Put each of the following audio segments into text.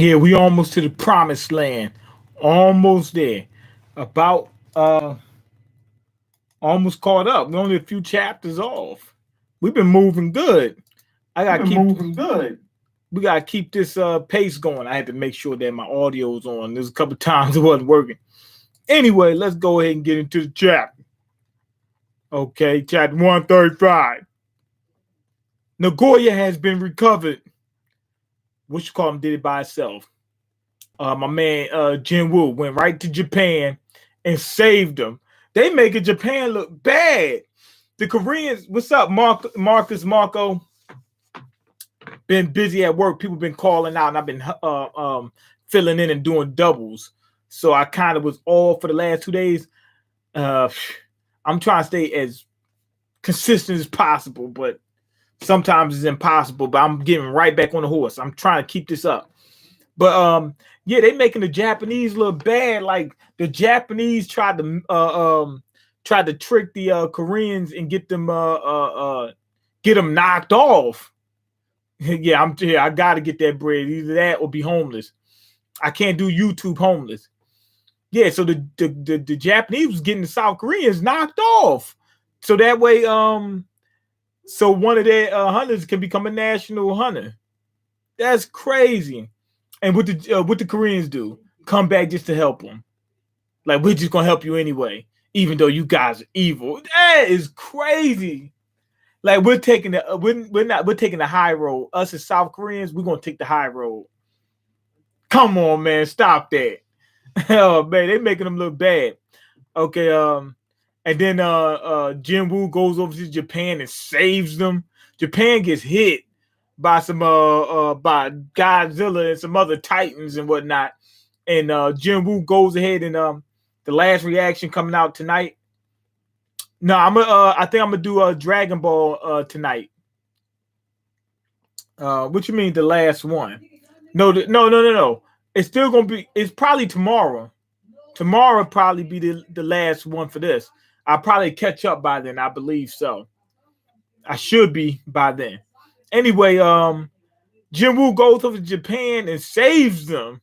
Yeah, we almost to the promised land. Almost there. About almost caught up. We're only a few chapters off. We've been moving good. I We've gotta been keep moving good. we gotta keep this pace going. I had to make sure that my audio's on. There's a couple times it wasn't working. Anyway, let's go ahead and get into the chapter. Okay, chapter 135. Nagoya has been recovered. What you call him did it by itself. My man Jin-woo went right to Japan and saved them. They making Japan look bad. The Koreans, what's up, Marcus Marco? Been busy at work. People been calling out, and I've been filling in and doing doubles. So I kind of was off for the last 2 days. Uh, I'm trying to stay as consistent as possible, but sometimes it's impossible. But I'm getting right back on the horse. I'm trying to keep this up. But yeah, they making the Japanese look bad. Like the Japanese tried to trick the Koreans and get them knocked off. Yeah, I gotta get that bread. Either that or be homeless. I can't do YouTube homeless. Yeah, so the Japanese was getting the South Koreans knocked off. So that way, so one of their hunters can become a national hunter. That's crazy. And what the Koreans do? Come back just to help them. Like we're just gonna help you anyway, even though you guys are evil. That is crazy. Like we're taking the we're taking the high road. Us as South Koreans, we're gonna take the high road. Come on, man, stop that. Oh man, they making them look bad. Okay, and then Jin-woo goes over to Japan and saves them. Japan gets hit by some by Godzilla and some other titans and whatnot. And Jin-woo goes ahead and the last reaction coming out tonight. No, I think I'm gonna do a Dragon Ball tonight. What you mean the last one? No. It's still gonna be. It's probably tomorrow. Tomorrow probably be the last one for this. I'll probably catch up by then. I believe so. I should be by then. Anyway, Jin-woo goes over to Japan and saves them.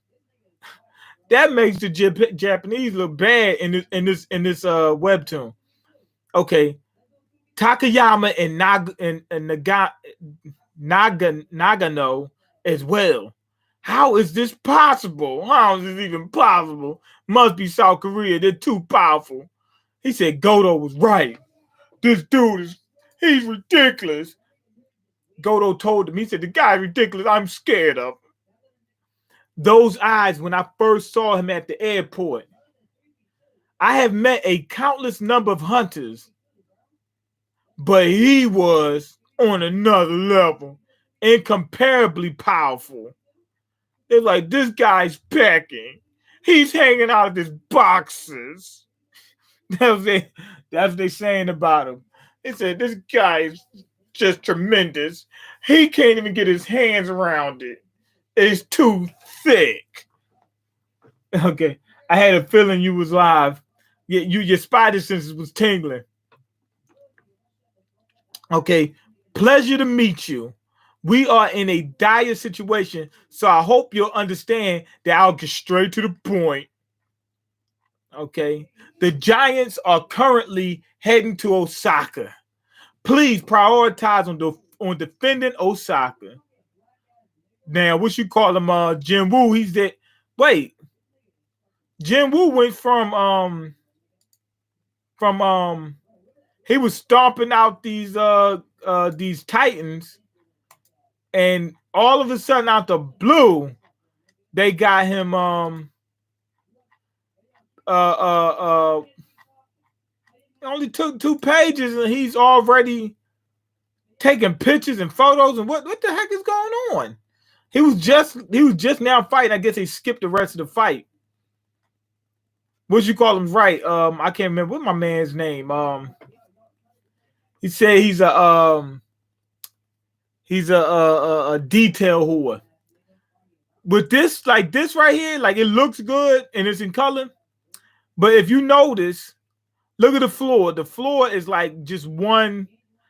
That makes the Japanese look bad in this webtoon. Okay, Takayama and Nagano as well. How is this possible? How is this even possible? Must be South Korea. They're too powerful. He said Godo was right. This dude he's ridiculous. Godo told him, he said, the guy's ridiculous. I'm scared of him. Those eyes when I first saw him at the airport. I have met a countless number of hunters, but he was on another level, incomparably powerful. They're like, this guy's packing. He's hanging out of his boxes. That's what they saying about him. They said, this guy is just tremendous. He can't even get his hands around it. It's too thick. Okay. I had a feeling you was live. Your spider senses was tingling. Okay. Pleasure to meet you. We are in a dire situation, so I hope you'll understand that I'll get straight to the point. Okay. The Giants are currently heading to Osaka. Please prioritize on defending Osaka. Now, what you call him, Jin-woo? He's there. Wait, Jin-woo went from he was stomping out these titans, and all of a sudden out the blue, they got him only took 2 pages and he's already taking pictures and photos. And what the heck is going on? He was just now fighting. I guess he skipped the rest of the fight. What you call him? Right? I can't remember what my man's name. He said he's a detail whore. With this, like this right here, like it looks good and it's in color. But if you notice, look at the floor. The floor is like just one.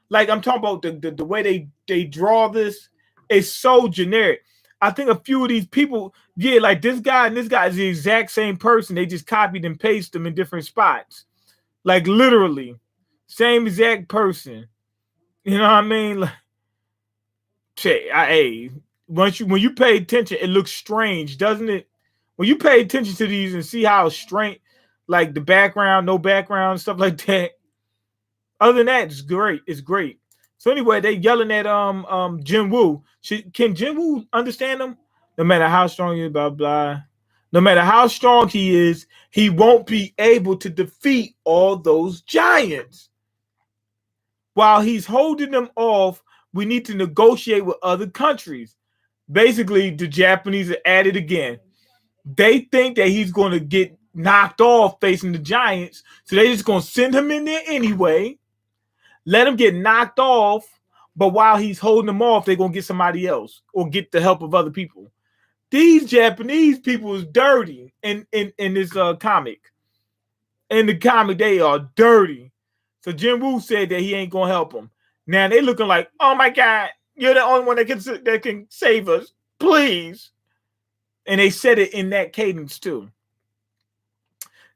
Like I'm talking about the way they draw this. It's so generic. I think a few of these people, yeah, like this guy and this guy is the exact same person. They just copied and pasted them in different spots. Like literally, same exact person. You know what I mean? Like, hey, when you pay attention, it looks strange, doesn't it? When you pay attention to these and see how strange, like the background, no background, stuff like that. Other than that, it's great. It's great. So anyway, they yelling at jin-woo. Can jin-woo understand them? No matter how strong he is, blah blah. No matter how strong he is, he won't be able to defeat all those giants. While he's holding them off, we need to negotiate with other countries. Basically, the Japanese are at it again. They think that he's going to get knocked off facing the giants, so they're just going to send him in there anyway. Let him get knocked off, but while he's holding them off, they're going to get somebody else or get the help of other people. These Japanese people is dirty in this comic. In the comic, they are dirty. So jin-woo said that he ain't going to help them. Now they looking like, oh my God, you're the only one that can save us. Please. And they said it in that cadence too.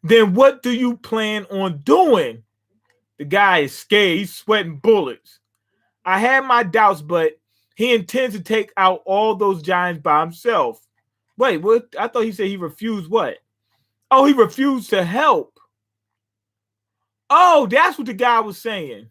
Then what do you plan on doing? The guy is scared. He's sweating bullets. I had my doubts, but he intends to take out all those giants by himself. Wait, what? I thought he said he refused what? Oh, he refused to help. Oh, that's what the guy was saying.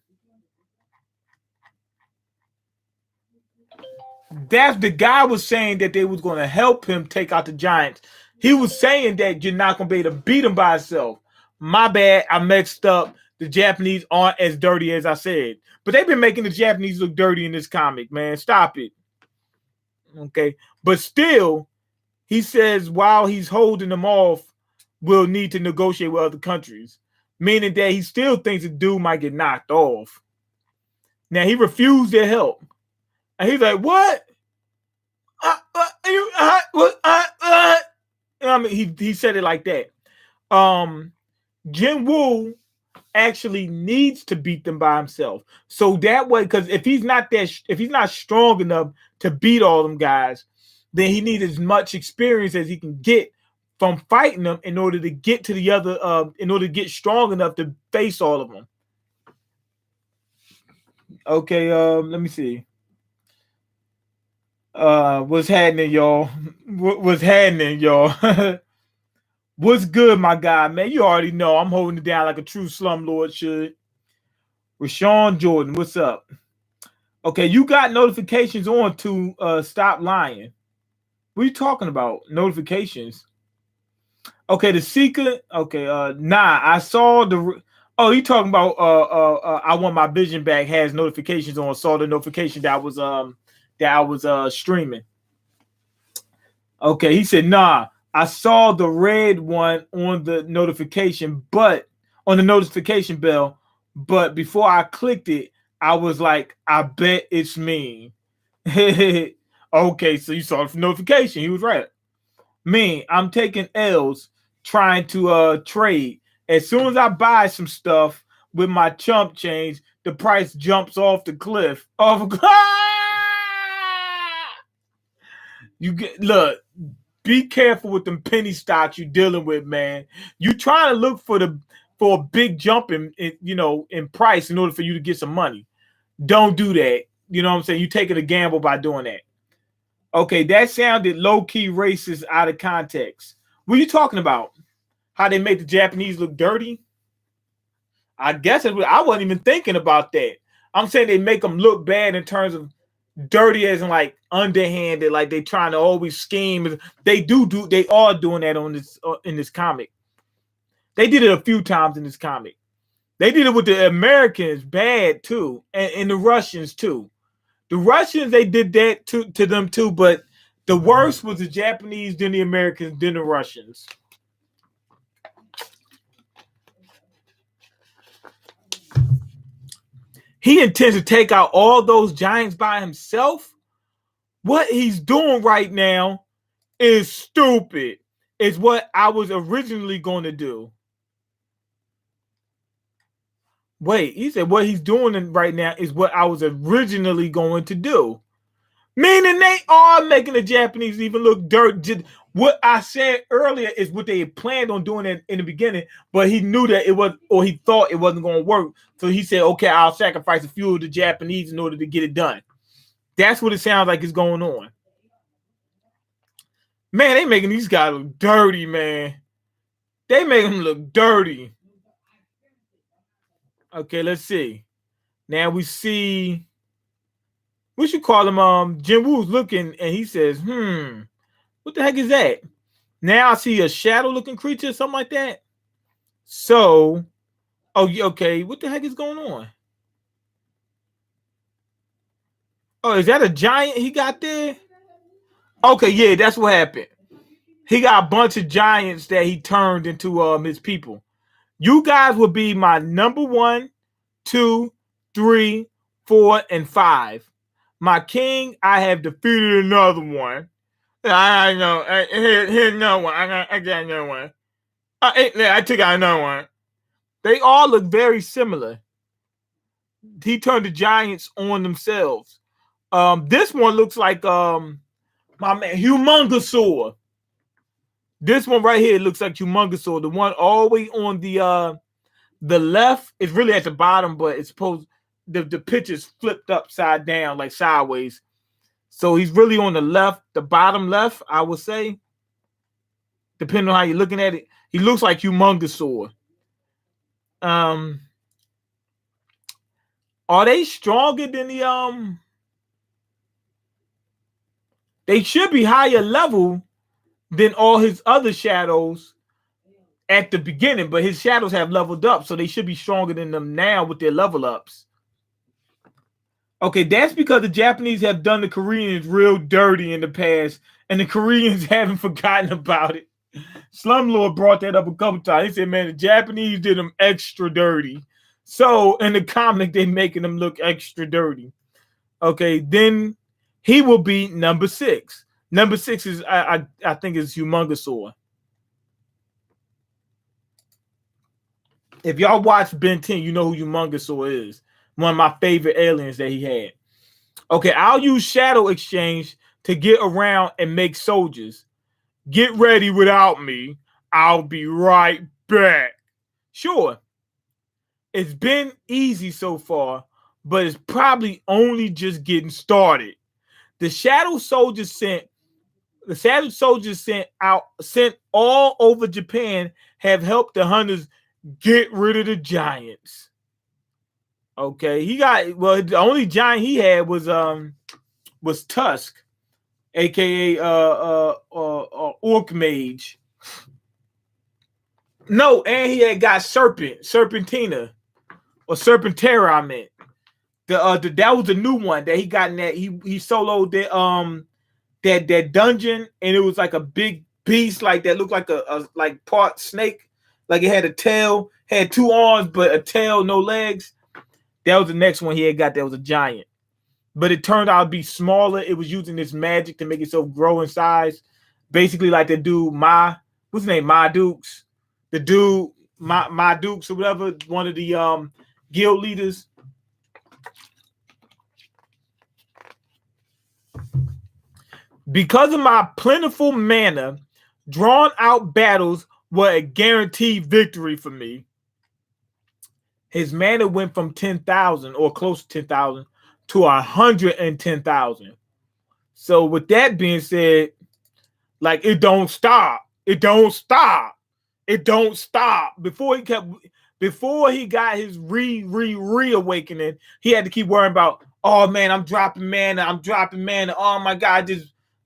That's the guy was saying that they was going to help him take out the giants. He was saying that you're not going to be able to beat him by himself. My bad. I mixed up. The Japanese aren't as dirty as I said. But they've been making the Japanese look dirty in this comic, man. Stop it. Okay. But still, he says while he's holding them off, we'll need to negotiate with other countries. Meaning that he still thinks the dude might get knocked off. Now, he refused their help. And he's like, what? I mean, he said it like that. Jin-woo actually needs to beat them by himself. So that way, because if he's not strong enough to beat all them guys, then he needs as much experience as he can get from fighting them in order to get to the other, in order to get strong enough to face all of them. Okay, let me see. What's happening, y'all? What's happening, y'all? What's good, my guy, man? You already know I'm holding it down like a true slumlord should. Rashawn Jordan, what's up? Okay, you got notifications on to stop lying. What are you talking about? Notifications? Okay, the seeker. Okay, nah, I saw the. Oh, you talking about? I want my vision back. Has notifications on. Saw the notification that I was streaming. Okay, he said, nah. I saw the red one on the notification, but on the notification bell, but before I clicked it, I was like, I bet it's me. Okay, so you saw the notification. He was right. Me, I'm taking L's trying to trade. As soon as I buy some stuff with my chump change, the price jumps off the cliff. You get be careful with them penny stocks you're dealing with, man. You trying to look for a big jump in price in order for you to get some money. Don't do that. You know what I'm saying? You're taking a gamble by doing that. Okay, that sounded low-key racist out of context. What are you talking about? How they make the Japanese look dirty? I guess I wasn't even thinking about that. I'm saying they make them look bad in terms of dirty as in like underhanded, like they trying to always scheme. They are doing that on this in this comic. They did it a few times in this comic. They did it with the Americans bad too, and the Russians too. The Russians, they did that to them too, but the worst was the Japanese, then the Americans, then the Russians. He intends to take out all those giants by himself. What he's doing right now is stupid. It's what I was originally going to do. Wait, he said what he's doing right now is what I was originally going to do. Meaning they are making the Japanese even look dirty. What I said earlier is what they had planned on doing in the beginning, but he knew that it was, or he thought it wasn't going to work. So he said, okay, I'll sacrifice a few of the Japanese in order to get it done. That's what it sounds like is going on. Man, they making these guys look dirty, man. They make them look dirty. Okay, let's see. Now we see, what you call him? Jin-woo's looking, and he says, what the heck is that? Now I see a shadow-looking creature, something like that. So, okay, what the heck is going on? Oh, is that a giant he got there? Okay, yeah, that's what happened. He got a bunch of giants that he turned into his people. You guys will be my number 1, 2, 3, 4, and 5. My king, I have defeated another one. I know. Here's another one. I got another one. I took out another one. They all look very similar. He turned the giants on themselves. This one looks like my man Humongosaur. This one right here looks like Humongosaur. The one all the way on the left is really at the bottom, but it's supposed the picture's flipped upside down, like sideways. So he's really on the left, the bottom left, I would say. Depending on how you're looking at it, he looks like Humongosaur. Are they stronger than the They should be higher level than all his other shadows at the beginning, but his shadows have leveled up, so they should be stronger than them now with their level ups. Okay, that's because the Japanese have done the Koreans real dirty in the past, and the Koreans haven't forgotten about it. Slumlord brought that up a couple times. He said, man, the Japanese did them extra dirty. So in the comic, they're making them look extra dirty. Okay, then he will be number 6. Number 6 is, I think, is Humongosaur. If y'all watch Ben 10, you know who Humongosaur is. One of my favorite aliens that he had. Okay, I'll use Shadow Exchange to get around and make soldiers. Get ready without me. I'll be right back. Sure, it's been easy so far, but it's probably only just getting started. The Shadow Soldiers sent all over Japan have helped the hunters get rid of the giants. Okay, the only giant he had was Tusk, aka Orc Mage. No, and he had got Serpentina, or Serpentera. I meant that was a new one that he got in that he soloed that dungeon, and it was like a big beast like that, looked like a like part snake, like it had a tail, had 2 arms but a tail, no legs. That was the next one he had got. That was a giant, but it turned out to be smaller. It was using this magic to make itself grow in size, basically like the dude what's his name, My Dukes, the dude My Dukes or whatever, one of the guild leaders. Because of my plentiful mana, drawn out battles were a guaranteed victory for me. His mana went from 10,000 or close to 10,000 to 110,000. So with that being said, like it don't stop. It don't stop. It don't stop. Before he got his reawakening, he had to keep worrying about, oh man, I'm dropping mana. Oh my God,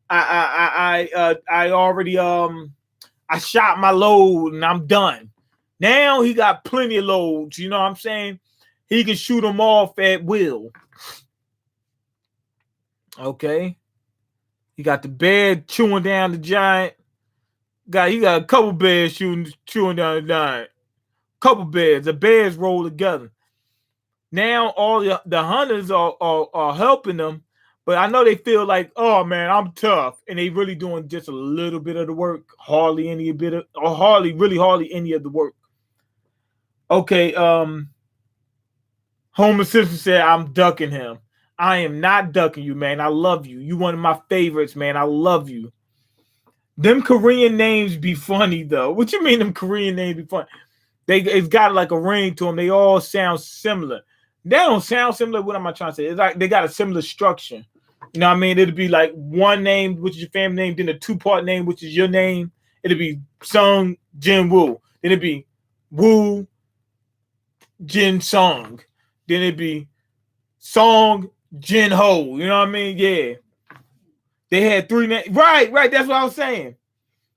I already I shot my load and I'm done. Now he got plenty of loads, you know what I'm saying? He can shoot them off at will. Okay. He got the bear chewing down the giant. He got a couple bears chewing down the giant. Couple bears. The bears roll together. Now all the hunters are helping them, but I know they feel like, oh man, I'm tough, and they really doing just a little bit of the work, hardly any of the work. Okay, Homer Simpson said, I'm ducking him. I am not ducking you, man. I love you. You one of my favorites, man. I love you. Them Korean names be funny though. What you mean them Korean names be funny? It's got like a ring to them. They all sound similar. They don't sound similar. What am I trying to say? It's like they got a similar structure. You know what I mean? It'll be like one name, which is your family name, then a two-part name, which is your name. It'll be Sung Jin-woo. Then it'd be Woo Jin Sung. Then it'd be Song Jin Ho. You know what I mean? Yeah. They had three names. Right. That's what I was saying.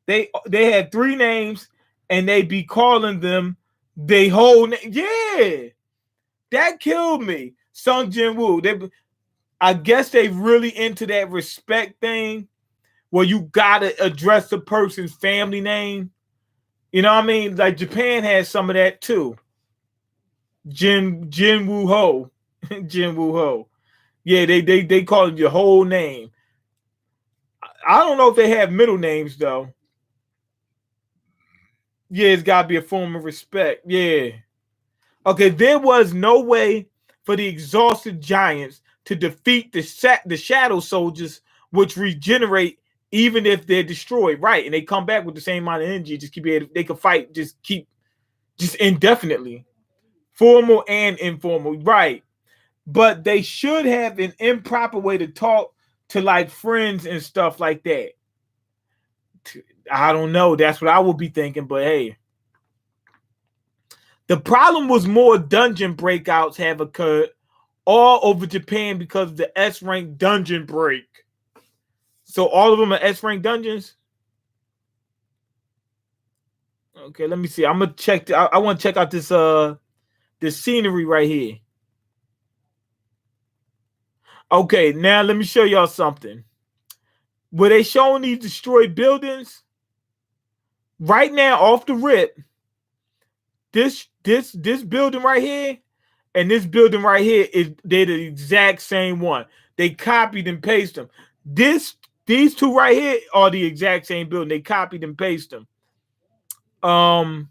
They had three names, and they be calling them they whole name. Yeah. That killed me. Sung Jin-woo. I guess they really into that respect thing where you gotta address the person's family name. You know what I mean? Like Japan has some of that too. Jin-woo Ho. Jin-woo Ho. Yeah, they call it your whole name. I don't know if they have middle names though. Yeah, it's gotta be a form of respect. Yeah. Okay, there was no way for the exhausted giants to defeat the shadow soldiers, which regenerate even if they're destroyed. Right, and they come back with the same amount of energy. They can fight. Just indefinitely, formal and informal. Right, but they should have an improper way to talk to like friends and stuff like that. I don't know. That's what I would be thinking. But hey. The problem was more dungeon breakouts have occurred all over Japan because of the S-rank dungeon break. So all of them are S-rank dungeons? Okay, let me see. I'm gonna check. I want to check out this scenery right here. Okay, now let me show y'all something. Were they showing these destroyed buildings? Right now, off the rip, this building right here and this building right here they're the exact same one. They copied and pasted them. These two right here are the exact same building. They copied and pasted them.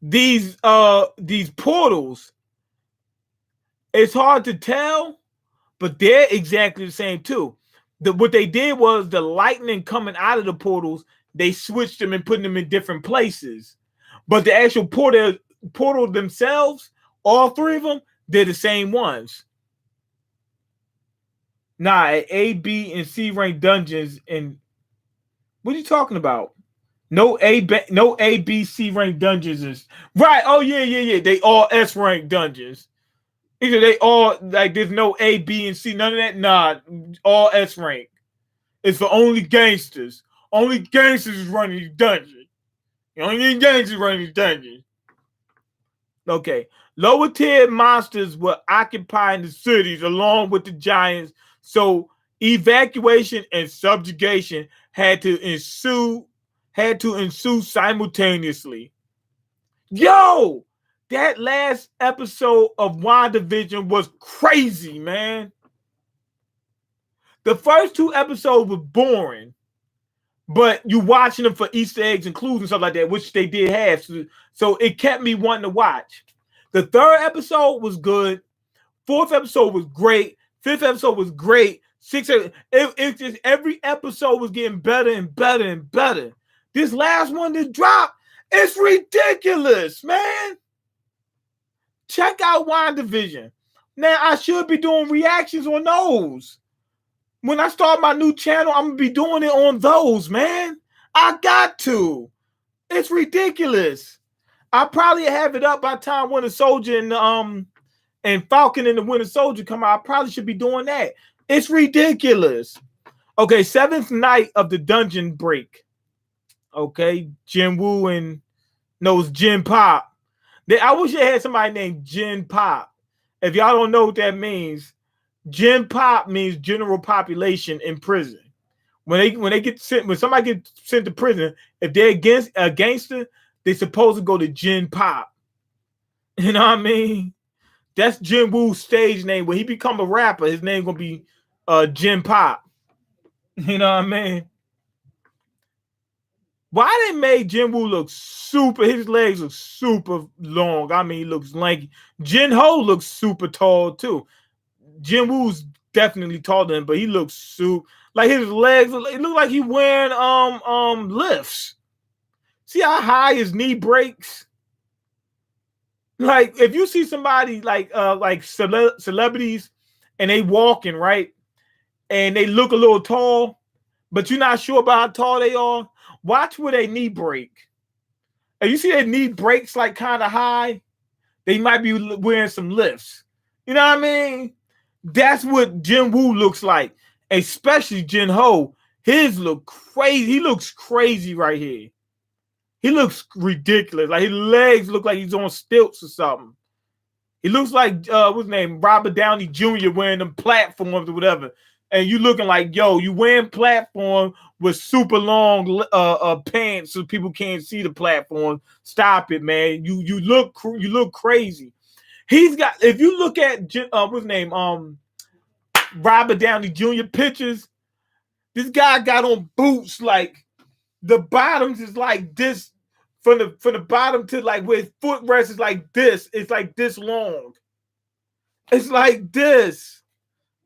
These portals, it's hard to tell, but they're exactly the same too. What they did was the lightning coming out of the portals, they switched them and put them in different places. But the actual portal themselves, all three of them, they're the same ones. Nah, A, B, and C rank dungeons. And what are you talking about? No A, B, C rank dungeons is right. Oh yeah. They all S rank dungeons. Either they all like there's no A, B, and C. None of that. Nah, all S rank. It's for only gangsters. Only gangsters is running these dungeons. You only need gangsters running these dungeons. Okay. Lower tier monsters were occupying the cities along with the giants. So evacuation and subjugation had to ensue simultaneously. Yo, that last episode of WandaVision was crazy, man. The first two episodes were boring, but you watching them for Easter eggs and clues and stuff like that, which they did have. So it kept me wanting to watch. The third episode was good. Fourth episode was great. Fifth episode was great. Sixth, it just every episode was getting better and better and better. This last one that dropped, it's ridiculous, man. Check out WandaVision. Now I should be doing reactions on those. When I start my new channel, I'm gonna be doing it on those, man. I got to. It's ridiculous. I'll probably have it up by the time Winter Soldier and Falcon and the Winter Soldier come out. I probably should be doing that. It's ridiculous. Okay, seventh night of the dungeon break. Okay, Jin-woo and it's Jin Pop. I wish I had somebody named Jin Pop. If y'all don't know what that means, Jin Pop means general population in prison. When somebody gets sent to prison, if they're against a gangster, they're supposed to go to Jin Pop. You know what I mean? That's Jin-woo's stage name. When he become a rapper, his name gonna be Jin Pop. You know what I mean? Why they made Jin-woo look super, his legs look super long. I mean, he looks lanky. Jin-ho looks super tall too. Jin-woo's definitely taller than him, but he looks super, like his legs, it look like he wearing lifts. See how high his knee breaks? Like if you see somebody like celebrities and they walking, right? And they look a little tall, but you're not sure about how tall they are. Watch where they knee break. And you see their knee breaks like kind of high, they might be wearing some lifts. You know what I mean? That's what Jin-woo looks like, especially Jin-ho. His look crazy. He looks crazy right here. He looks ridiculous. Like his legs look like he's on stilts or something. He looks like what's his name? Robert Downey Jr. wearing them platforms or whatever. And you looking like, yo, you wearing platform with super long pants so people can't see the platform. Stop it, man. You look crazy. He's got, if you look at what's his name? Robert Downey Jr. pictures, this guy got on boots like the bottoms is like this, from the bottom to like where his footrest is like this. It's like this long. It's like this.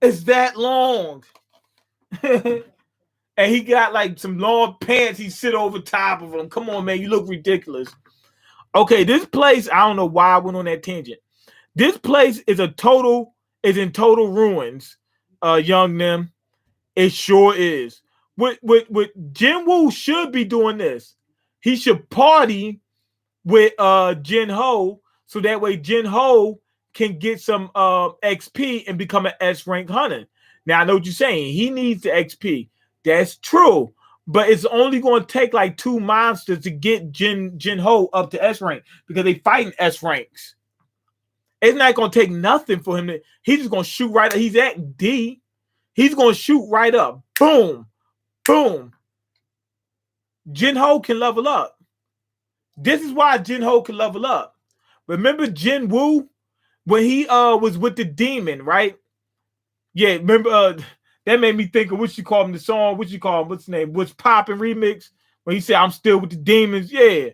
It's that long. And he got like some long pants he sit over top of them. Come on, man, you look ridiculous. Okay, this place, I don't know why I went on that tangent. This place is in total ruins, young Nim. It sure is. With Jin-woo should be doing this. He should party with Jin-ho, so that way Jin-ho can get some XP and become an S rank hunter. Now I know what you're saying. He needs the XP. That's true. But it's only going to take like 2 monsters to get Jin-ho up to S rank, because they fighting S ranks. It's not going to take nothing for him. He's just going to shoot right up. He's at D. He's going to shoot right up. Boom. Boom. Jin-ho can level up. This is why Jin-ho can level up. Remember Jin-woo when he was with the demon, right? Yeah, remember that made me think of what you call him, the song, what you call him, what's his name? What's Poppin' remix? When he said, I'm still with the demons. Yeah.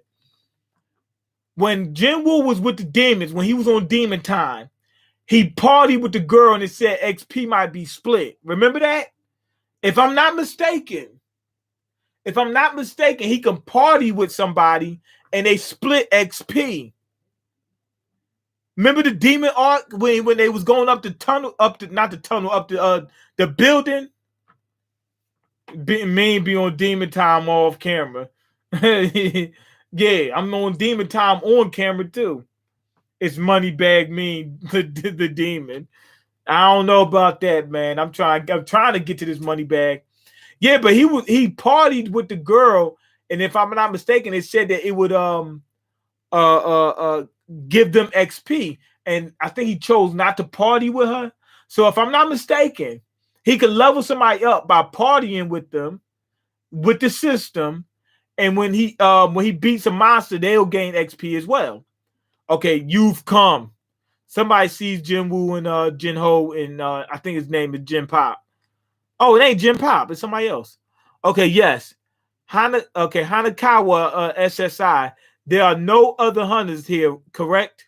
When Jin-woo was with the demons, when he was on demon time, he partied with the girl and it said XP might be split. Remember that? If I'm not mistaken, he can party with somebody and they split XP. Remember the demon arc when they was going up the tunnel, up the building? Mean be on demon time off camera. Yeah, I'm on demon time on camera too. It's Moneybag Mean, the demon. I don't know about that, man. I'm trying to get to this money bag. Yeah, but he partied with the girl, and if I'm not mistaken, it said that it would give them XP. And I think he chose not to party with her. So if I'm not mistaken, he could level somebody up by partying with them, with the system. And when he beats a monster, they'll gain XP as well. Okay, you've come. Somebody sees Jin-woo and Jin-ho, and I think his name is Jin Pop. Oh, it ain't Jin Pop. It's somebody else. Okay, yes. Hanakawa SSI. There are no other hunters here, correct?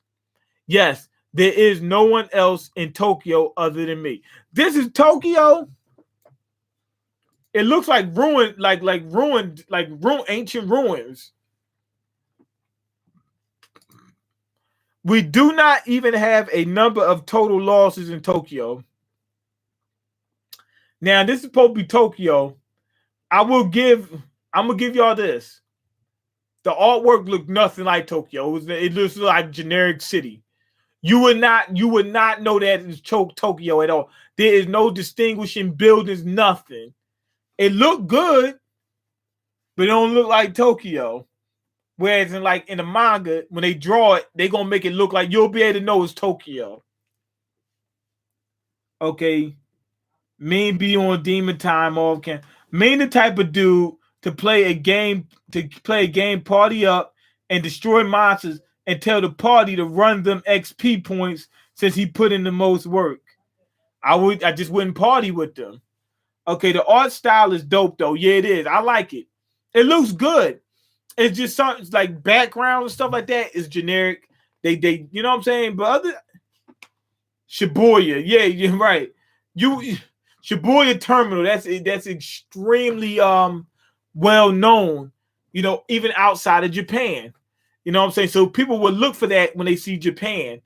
Yes, there is no one else in Tokyo other than me. This is Tokyo. It looks like ruined, ancient ruins. We do not even have a number of total losses in Tokyo. Now, this is supposed to be Tokyo. I'm gonna give y'all this. The artwork looked nothing like Tokyo. It looks like generic city. You would not know that it's Tokyo at all. There is no distinguishing buildings, nothing. It looked good, but it don't look like Tokyo. Whereas in the manga, when they draw it, they're gonna make it look like you'll be able to know it's Tokyo. Okay. Mean be on demon time off camera. Mean the type of dude to play a game, party up and destroy monsters and tell the party to run them XP points since he put in the most work. I just wouldn't party with them. Okay, the art style is dope though. Yeah, it is. I like it. It looks good. It's just something like background and stuff like that is generic. They you know what I'm saying? But other Shibuya, yeah, you're right. You Shibuya Terminal, that's extremely well known, you know, even outside of Japan. You know what I'm saying? So people would look for that when they see Japan.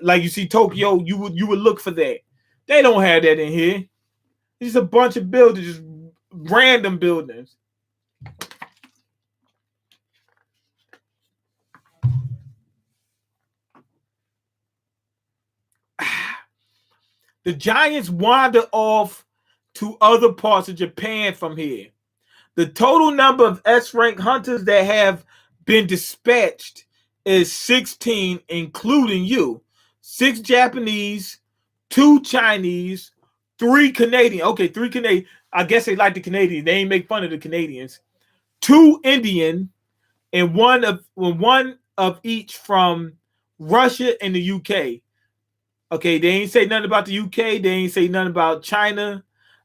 Like you see Tokyo, you would look for that. They don't have that in here. It's just a bunch of buildings, just random buildings. The Giants wander off to other parts of Japan from here. The total number of S-rank hunters that have been dispatched is 16, including you. 6 Japanese, 2 Chinese, 3 Canadian. Okay, 3 Canadian. I guess they like the Canadians. They ain't make fun of the Canadians. 2 Indian, and one of each from Russia and the UK. Okay, they ain't say nothing about the UK. They ain't say nothing about China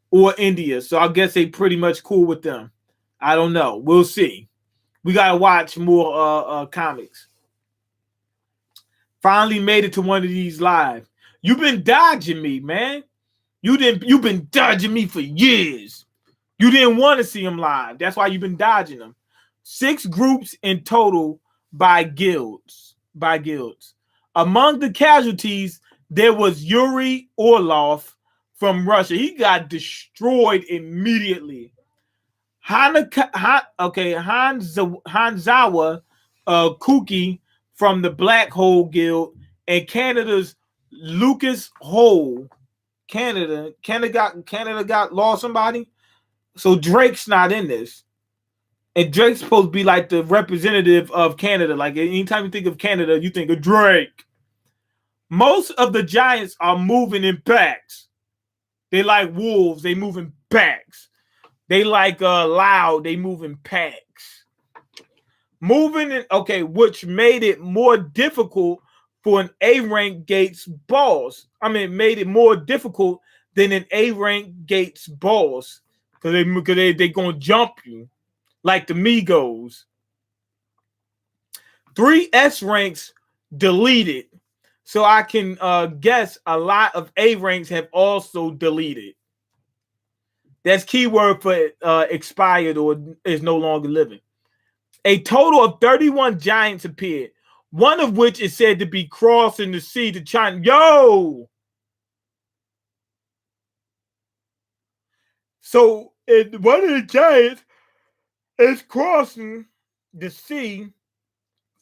or India. So I guess they pretty much cool with them. I don't know. We'll see. We gotta watch more comics. Finally made it to one of these live. You've been dodging me, man. You've been dodging me for years. You didn't want to see them live. That's why you've been dodging them. 6 groups in total by guilds. Among the casualties, there was Yuri Orlov from Russia. He got destroyed immediately. Hanzawa Kuki from the Black Hole Guild, and Canada's Lucas Hole. Canada got lost somebody. So Drake's not in this. And Drake's supposed to be like the representative of Canada. Like anytime you think of Canada, you think of Drake. Most of the Giants are moving in packs. They like wolves, they move in packs. They like loud, they move in packs. Moving in, okay, which made it more difficult for an A-rank Gates boss. I mean, it made it more difficult than an A-rank Gates boss. Because they gonna jump you. Like the Migos. 3 S ranks deleted. So I can guess a lot of A ranks have also deleted. That's keyword for expired or is no longer living. A total of 31 giants appeared, one of which is said to be crossing the sea to China. Yo! So one of the giants is crossing the sea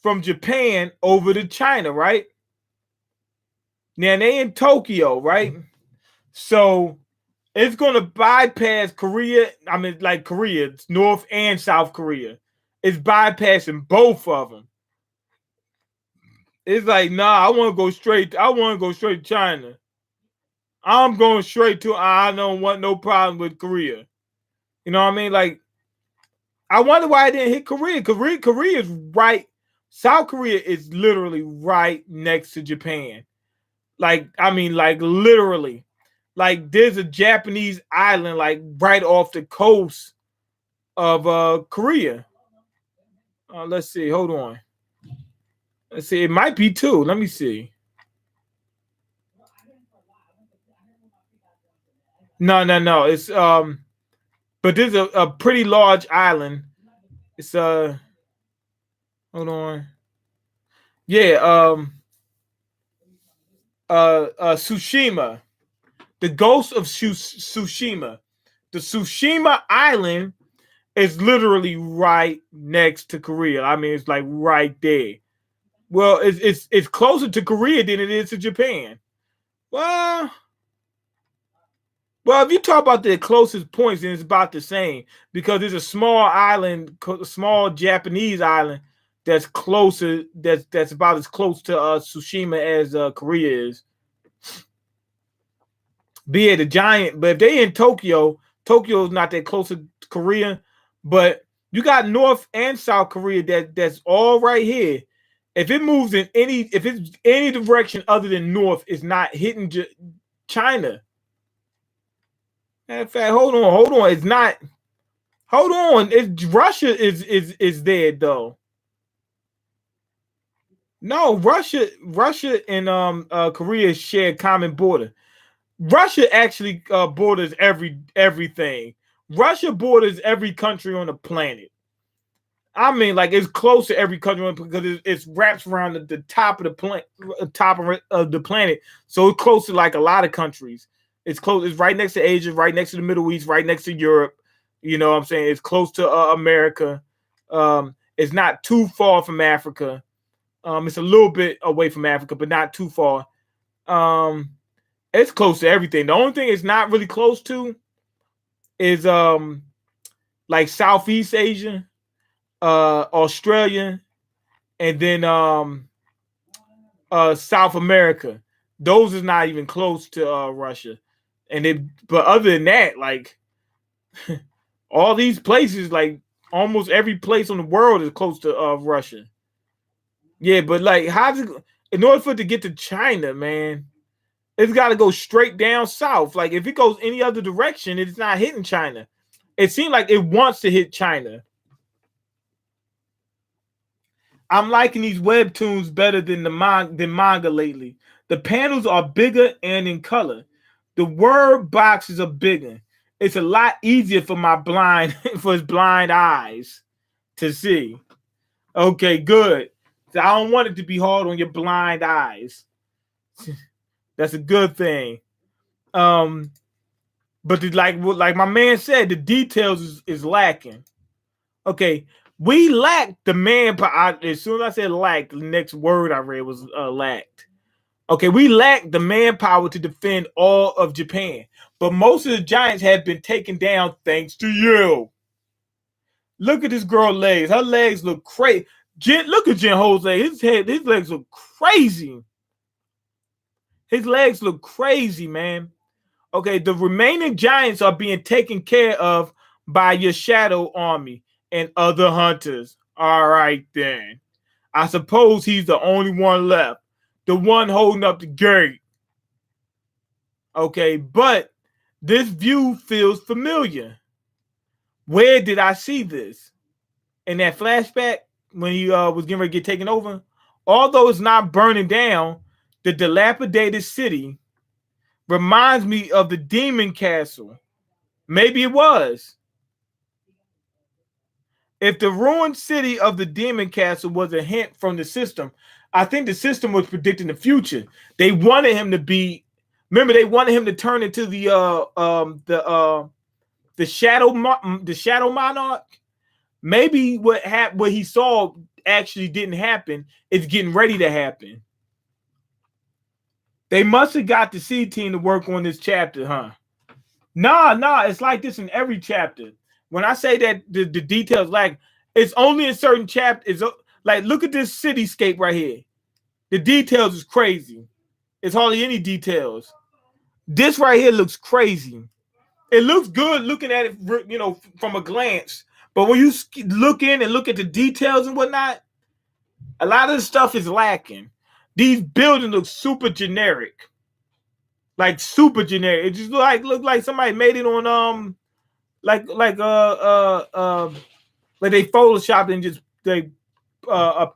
from Japan over to China, right? Now they in Tokyo, right? So it's gonna bypass Korea. I mean, like Korea, it's North and South Korea. It's bypassing both of them. It's like, nah, I want to go straight to China. I'm going straight to. I don't want no problem with Korea. You know what I mean? Like, I wonder why I didn't hit Korea. Korea is right. South Korea is literally right next to Japan. Like, I mean, like literally. Like, there's a Japanese island like right off the coast of Korea. Let's see. Hold on. Let's see. It might be 2. Let me see. No. It's but there's a pretty large island. It's hold on. Yeah, Tsushima. The Ghost of Tsushima. The Tsushima Island is literally right next to Korea. I mean, it's like right there. Well, it's closer to Korea than it is to Japan. Well, if you talk about the closest points, then it's about the same because there's a small island, small Japanese island that's closer. That's about as close to Tsushima as Korea is. Be it a giant, but if they in Tokyo, Tokyo is not that close to Korea. But you got North and South Korea that's all right here. If it moves in if it's any direction other than north, it's not hitting China. In fact, hold on. It's not. Hold on. Russia is there though. No, Russia and Korea share common border. Russia actually borders everything. Russia borders every country on the planet. I mean, like it's close to every country because it's wraps around the top of the planet, of the planet. So it's close to like a lot of countries. It's close. It's right next to Asia, right next to the Middle East, right next to Europe. You know what I'm saying? It's close to America. It's not too far from Africa. It's a little bit away from Africa, but not too far. It's close to everything. The only thing it's not really close to is like Southeast Asia, Australia, and then South America. Those is not even close to Russia. But other than that, like all these places, like almost every place on the world is close to Russia. Yeah, but like in order for it to get to China, man, it's got to go straight down south. Like if it goes any other direction, it's not hitting China. It seems like it wants to hit China. I'm liking these webtoons better than manga lately. The panels are bigger and in color. The word boxes are bigger. It's a lot easier for his blind eyes to see. Okay, good. I don't want it to be hard on your blind eyes. That's a good thing. But like my man said, the details is lacking. Okay, we lack the manpower. As soon as I said lack, the next word I read was lacked. Okay, we lack the manpower to defend all of Japan, but most of the giants have been taken down thanks to you. Look at this girl's legs. Her legs look crazy. Look at Jin-Ho's legs. His legs look crazy. His legs look crazy, man. Okay, the remaining giants are being taken care of by your shadow army and other hunters. All right, then. I suppose he's the only one left. The one holding up the gate. Okay, but this view feels familiar. Where did I see this? In that flashback when he was getting ready to get taken over? Although it's not burning down, the dilapidated city reminds me of the demon castle. Maybe it was. If the ruined city of the demon castle was a hint from the system, I think the system was predicting the future. They wanted him to be. Remember, they wanted him to turn into the shadow monarch. Maybe what he saw actually didn't happen. It's getting ready to happen. They must have got the C team to work on this chapter, huh? Nah. It's like this in every chapter. When I say that the details lack, it's only in certain chapters. Like, look at this cityscape right here. The details is crazy. It's hardly any details. This right here looks crazy. It looks good looking at it, you know, from a glance. But when you look in and look at the details and whatnot, a lot of the stuff is lacking. These buildings look super generic. Like super generic. It just look like somebody made it on like they photoshopped and just they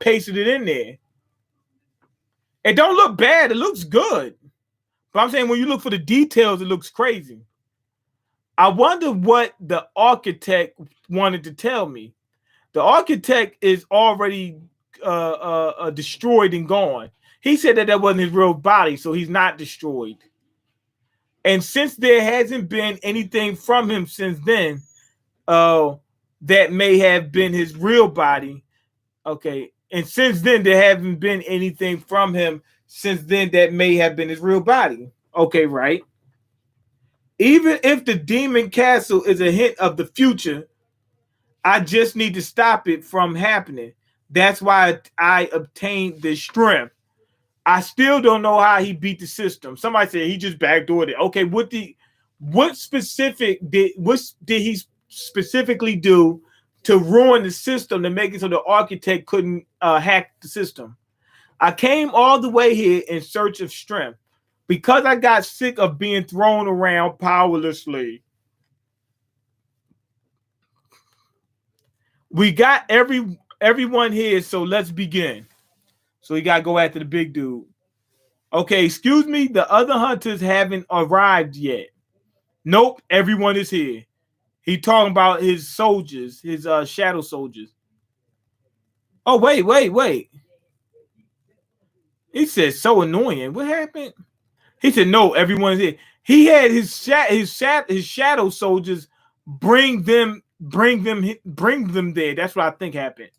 pasted it in there. It don't look bad. It looks good. But I'm saying when you look for the details, it looks crazy. I wonder what the architect wanted to tell me. The architect is already destroyed and gone. He said that wasn't his real body, so he's not destroyed. And since there hasn't been anything from him since then, that may have been his real body. Okay. And since then, there haven't been anything from him since then that may have been his real body. Okay, right. Even if the demon castle is a hint of the future, I just need to stop it from happening. That's why I obtained the strength. I still don't know how he beat the system. Somebody said he just backdoored it. Okay, what did he specifically do to ruin the system to make it so the architect couldn't hack the system? I came all the way here in search of strength because I got sick of being thrown around powerlessly. We got everyone here, so let's begin. So we gotta go after the big dude. Okay, excuse me, the other hunters haven't arrived yet. Nope, everyone is here. He talking about his soldiers, his shadow soldiers. Oh, wait. He said so annoying. What happened? He said no, everyone's here. He had his shadow soldiers bring them there. That's what I think happened.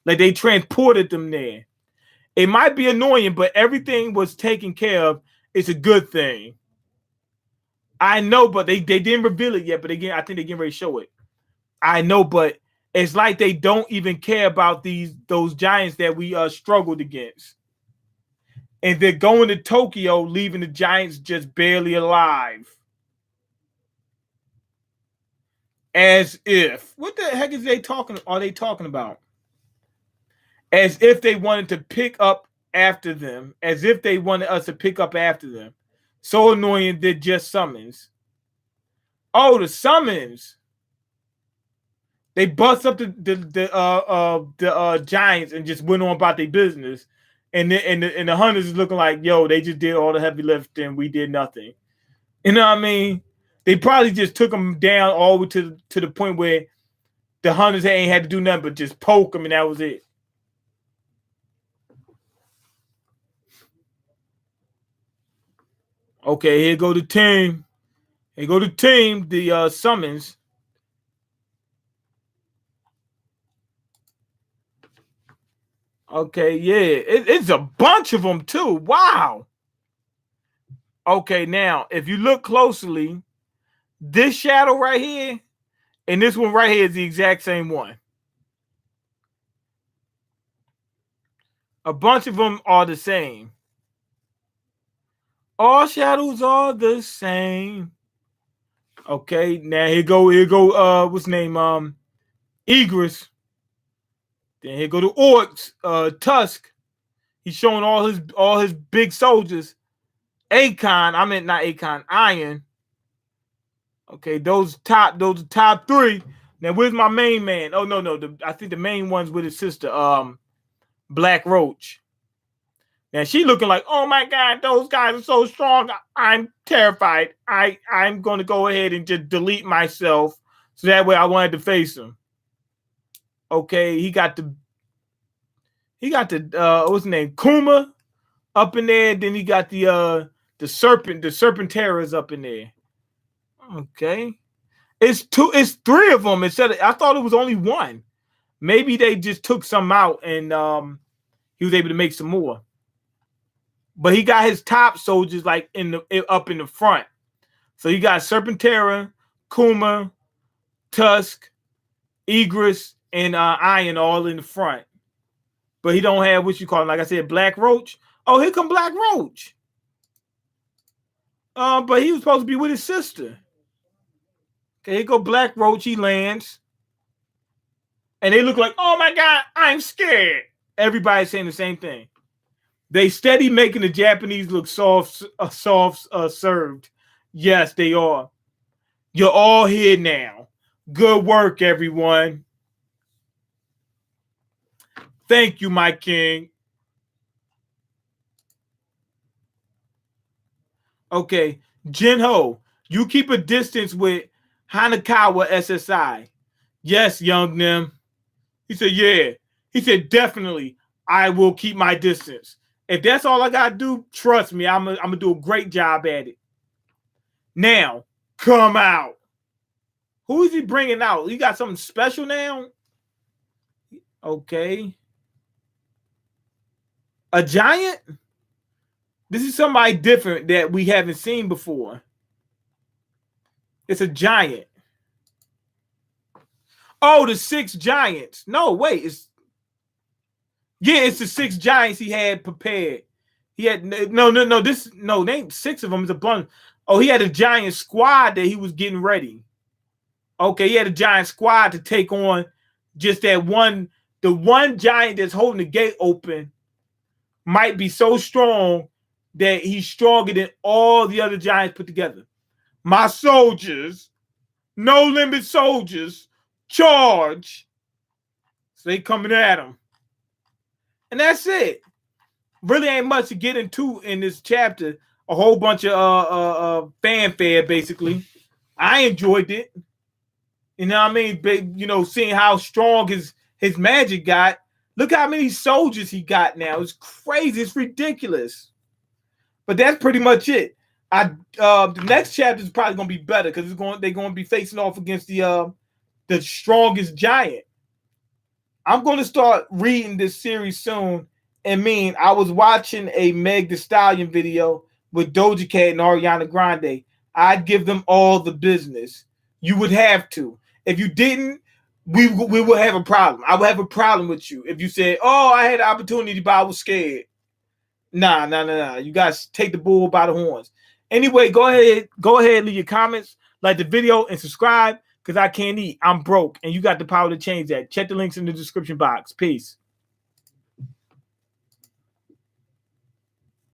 Like they transported them there. It might be annoying, but everything was taken care of. It's a good thing. I know, but they didn't reveal it yet. But again, I think they're getting ready to show it. I know, but it's like they don't even care about those giants that we struggled against. And they're going to Tokyo, leaving the giants just barely alive. As if. What the heck are they talking about? As if they wanted to pick up after them. As if they wanted us to pick up after them. So annoying, they're just summons. Oh, the summons. They bust up the giants and just went on about their business. And the hunters is looking like, yo, they just did all the heavy lifting. We did nothing. You know what I mean? They probably just took them down all the way to the point where the hunters ain't had to do nothing but just poke them, and that was it. Okay, here go the team. The summons. Okay, yeah. It's a bunch of them, too. Wow. Okay, now, if you look closely, this shadow right here and this one right here is the exact same one. A bunch of them are the same. All shadows are the same. Okay, now here go what's his name? Egress. Then here go the orcs, Tusk. He's showing all his big soldiers. Akon, I meant not Akon, Iron. Okay, those top three. Now where's my main man? Oh no, I think the main one's with his sister, Black Roach. Now she looking like, oh my God, those guys are so strong. I'm terrified. I'm gonna go ahead and just delete myself so that way I wanted to face him. Okay, he got the what's his name, Kuma up in there. Then he got the serpent terrors up in there. Okay, it's three of them instead of, I thought it was only one. Maybe they just took some out and he was able to make some more. But he got his top soldiers like up in the front. So you got Serpentera, Kuma, Tusk, Egress, and Iron all in the front. But he don't have what you call him, like I said, Black Roach. Oh, here come Black Roach. But he was supposed to be with his sister. Okay, here go Black Roach. He lands. And they look like, oh my God, I'm scared. Everybody's saying the same thing. They steady making the Japanese look soft served. Yes, they are. You're all here now. Good work, everyone. Thank you, my king. Okay, Jin-Ho, you keep a distance with Hanakawa SSI. Yes, young Nim. He said, yeah. He said, definitely, I will keep my distance. If that's all I gotta do, trust me, I'm gonna do a great job at it. Now, come out. Who is he bringing out? He got something special now? Okay. A giant? This is somebody different that we haven't seen before. It's a giant. Oh, the 6 giants. No, wait. It's the 6 giants he had prepared. He had no. They ain't 6 of them. It's a bunch. Oh, he had a giant squad that he was getting ready. Okay, he had a giant squad to take on just that one. The one giant that's holding the gate open might be so strong that he's stronger than all the other giants put together. My soldiers, no limit soldiers, charge. So they coming at him. And that's it. Really ain't much to get into in this chapter. A whole bunch of fanfare, basically. I enjoyed it. You know what I mean? You know, seeing how strong his magic got. Look how many soldiers he got now. It's crazy. It's ridiculous. But that's pretty much it. The next chapter is probably gonna be better because they're gonna be facing off against the strongest giant. I'm gonna start reading this series soon. And I was watching a Meg Thee Stallion video with Doja Cat and Ariana Grande. I'd give them all the business. You would have to. If you didn't, we will have a problem. I would have a problem with you if you said, "Oh, I had the opportunity, but I was scared." Nah. You guys take the bull by the horns. Anyway, go ahead, leave your comments, like the video, and subscribe because I can't eat. I'm broke, and you got the power to change that. Check the links in the description box. Peace.